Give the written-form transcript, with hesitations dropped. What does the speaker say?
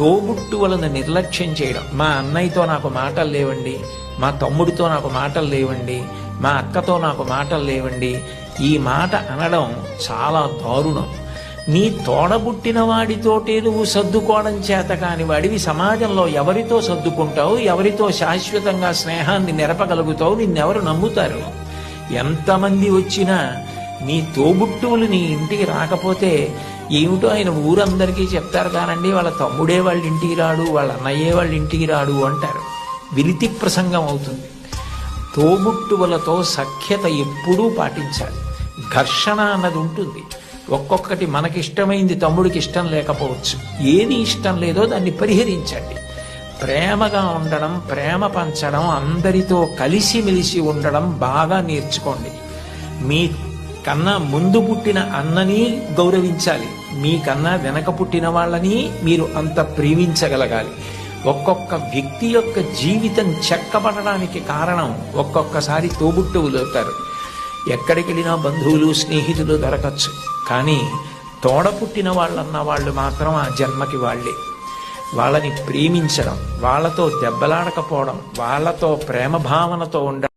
తోబుట్టువులను నిర్లక్ష్యం చేయడం. మా అన్నయ్యతో నాకు మాటలు లేవండి, మా తమ్ముడితో నాకు మాటలు లేవండి, మా అక్కతో నాకు మాటలు లేవండి, ఈ మాట అనడం చాలా దారుణం. నీ తోడబుట్టిన వాడితోటే నువ్వు సర్దుకోవడం చేత కాని వాడివి సమాజంలో ఎవరితో సర్దుకుంటావు? ఎవరితో శాశ్వతంగా స్నేహాన్ని నెరపగలుగుతావు? నిన్నెవరు నమ్ముతారు? ఎంతమంది వచ్చినా నీ తోబుట్టువులు నీ ఇంటికి రాకపోతే ఏమిటో ఆయన ఊరందరికీ చెప్తారు కానండి, వాళ్ళ తమ్ముడే వాళ్ళ ఇంటికి రాడు, వాళ్ళ అన్నయ్యే వాళ్ళ ఇంటికి రాడు అంటారు. విలితి ప్రసంగం అవుతుంది. తోబుట్టువులతో సఖ్యత ఎప్పుడూ పాటించాలి. ఘర్షణ అన్నది ఉంటుంది. ఒక్కొక్కటి మనకిష్టమైంది తమ్ముడికి ఇష్టం లేకపోవచ్చు. ఏది ఇష్టం లేదో దాన్ని పరిహరించండి. ప్రేమగా ఉండడం, ప్రేమ పంచడం, అందరితో కలిసిమెలిసి ఉండడం బాగా నేర్చుకోండి. మీ కన్నా ముందు పుట్టిన అన్నని గౌరవించాలి, మీకన్నా వెనక పుట్టిన వాళ్ళని మీరు అంత ప్రేమించగలగాలి. ఒక్కొక్క వ్యక్తి యొక్క జీవితం చెక్కబడడానికి కారణం ఒక్కొక్కసారి తోబుట్టువులు అవుతారు. ఎక్కడికి వెళ్ళినా బంధువులు స్నేహితులు దొరకచ్చు, కానీ తోడ పుట్టిన వాళ్ళన్న వాళ్ళు మాత్రం ఆ జన్మకి వాళ్ళే. వాళ్ళని ప్రేమించడం, వాళ్ళతో దెబ్బలాడకపోవడం, వాళ్ళతో ప్రేమ భావనతో ఉండడం